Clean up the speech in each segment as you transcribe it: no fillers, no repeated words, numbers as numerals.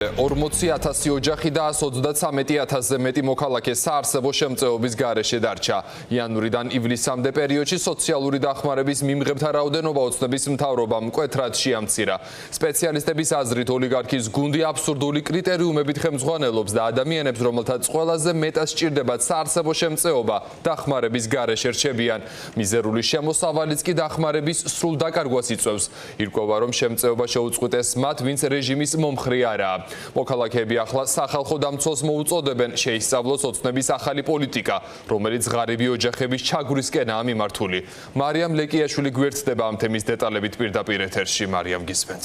40,000 ოჯახი და 133,000-ზე მეტი მოქალაქე საარსებო შემწეობის გარეშე დარჩა. იანვრიდან ივლისამდე პერიოდში სოციალური დახმარების მიმღებთა რაოდენობა ოცნების მთავრობამ მკვეთრად შეამცირა. სპეციალისტების აზრით ოლიგარქის გუნდი აბსურდული კრიტერიუმებით ხელმძღვანელობს და ადამიანებს, რომელთაც ყველაზე მეტად სჭირდებათ საარსებო შემწეობა, დახმარების გარეშე რჩებიან. მიზერული შემოსავალიც კი დახმარების სრულ დაკარგვას იწვევს. ირკვევა, რომ შემწეობა შეუწყვეტეს მათ, ვინც რეჟიმის მომხრე არაა. მოქალაქეები ახლა სახალხო დამცველს მოუწოდებენ შეისწავლოს ოცნების ახალი პოლიტიკა, რომელიც ღარიბი ოჯახების ჩაგვრისკენაა მიმართული. მარიამ ლეკიაშვილი გვერდდება ამ თემის დეტალებით პირდაპირ ეთერში. მარიამ, გისმენთ.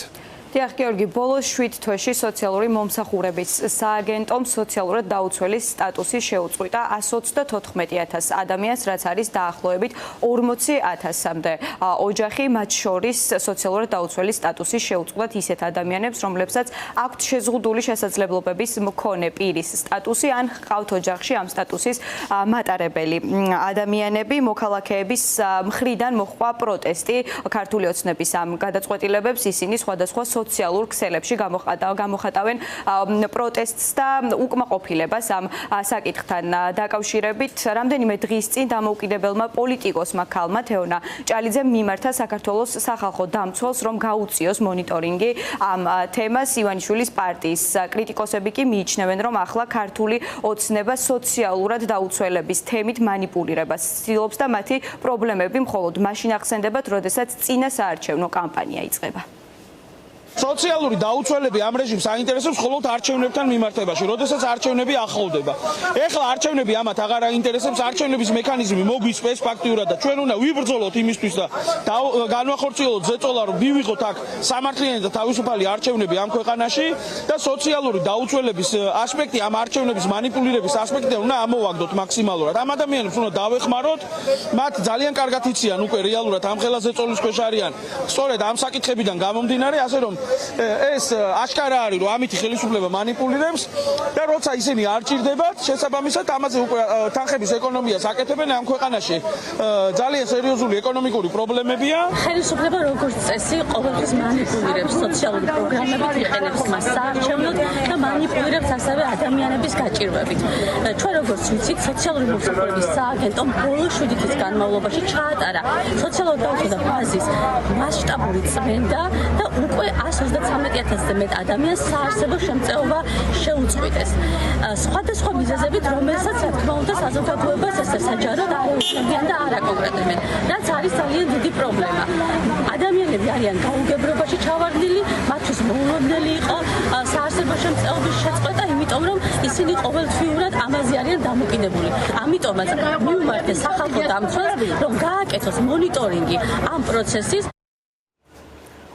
დიახ, გიორგი, ბოლოს 7 თვეში სოციალური მომსახურების სააგენტომ სოციალურად დაუცველის სტატუსი შეუწყვიტა 124,000 ადამიანს, რაც არის დაახლოებით 40,000-მდე ოჯახი, მათ შორის სოციალურად დაუცველის სტატუსი შეუწყვეტათ ისეთ ადამიანებს, რომლებსაც აქვთ შეზღუდული შესაძლებლობების მქონე პირის სტატუსი, ან ჰყავთ ოჯახში ამ სტატუსის მატარებელი ადამიანები. მოქალაქეების მხრიდან მოჰყვა პროტესტი ქართული ოცნების ამ გადაწყვეტილებებს, ისინი სხვადასხვა სოციალურ ქსელებში გამოხატავენ პროტესტს და უკმაყოფილებას ამ საკითხთან დაკავშირებით. რამდენიმე დღის წინ დამოუკიდებელმა პოლიტიკოსმა ქალმა თეონა ჭალიძემ მიმართა საქართველოს სახალხო დამცველს, რომ გაუწიოს მონიტორინგი ამ თემას. ივანიშვილის პარტიის კრიტიკოსები კი მიიჩნევენ, რომ ახლა ქართული ოცნება სოციალურად დაუცველების თემით მანიპულირებას ცდილობს და მათი პრობლემები მხოლოდ მაშინ ახსენდებათ, როდესაც წინა საარჩევნო კამპანია იწყება. სოციალური დაუცველები ამ რეჟიმს აინტერესებს მხოლოდ არჩევნებთან მიმართებაში, როდესაც არჩევნები ახლოვდება. ეხლა არჩევნები ამათ აღარ აინტერესებს, არჩევნების მექანიზმი მოგვიწევს ფაქტიურად და ჩვენ უნდა ვიბრძოლოთ იმისთვის და განვახორციელოთ ზეწოლა, რომ მივიღოთ აქ სამართლიანი და თავისუფალი არჩევნები ამ ქვეყანაში და სოციალური დაუცველების ასპექტი, ამ არჩევნების მანიპულირების ასპექტი უნდა ამოვაგდოთ მაქსიმალურად. ამ ადამიანებს უნდა დავეხმაროთ, მათ ძალიან კარგად იციან უკვე რეალურად ამ ხელა ზეწოლის ქვეშ არიან. სწორედ ამ საკითხებიდან გამომდინარე, ასე რომ ეს აშკარა არის, რომ ამითი ხელისუფლება მანიპულირებს და როცა ისინი არ ჭირდებათ, შესაბამისად ამაზე უკვე თანხების ეკონომიას აკეთებენ ამ ქვეყანაში. ძალიან სერიოზული ეკონომიკური პრობლემებია. ხელისუფლება როგორც წესი ყოველთვის მანიპულირებს სოციალური პროგრამებით, იყენებს მას საარჩევნოდ და მანიპულირებს ასევე ადამიანების გაჭირვებით. ჩვენ როგორც ვიცით, სოციალური მომსახურების სააგენტომ ბოლო 7 თვის განმავლობაში ჩაატარა სოციალურ დაუცველთა ბაზის მასშტაბური წმენდა და უკვე 133,000-ზე მეტ ადამიანს საარსებო შემწეობა შეუწყვიტეს. სხვადასხვა მიზეზებით, რომელსაც რა თქმა უნდა საზოგადოებას ესე საჯაროდ არ ეუბნებიან და არ აკონკრეტებენ, რაც არის ძალიან დიდი პრობლემა. ადამიანები არიან გაუგებრობაში ჩავარდნილი, მათთვის მოულოდნელი იყო საარსებო შემწეობის შეწყვეტა, იმიტომ რომ ისინი ყოველთვიურად ამაზე არიან დამოკიდებული. ამიტომაც მივმართეს სახალხო დამცველს, რომ გააკეთოს მონიტორინგი ამ პროცესის.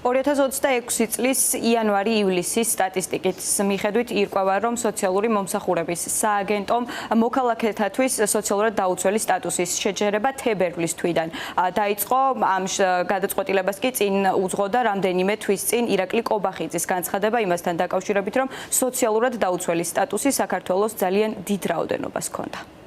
2026 წლის იანვარი-ივლისის სტატისტიკის მიხედვით ირკვევა, რომ სოციალური მომსახურების სააგენტომ მოქალაქეთათვის სოციალურად დაუცველი სტატუსის შეჯერება თებერვლის თვიდან დაიწყო. ამ გადაწყვეტილებას კი წინ უძღოდა რამდენიმე თვის წინ ირაკლი კობახიძის განცხადება იმასთან დაკავშირებით, რომ სოციალურად დაუცველი სტატუსი საქართველოს ძალიან დიდ რაოდენობას ჰქონდა.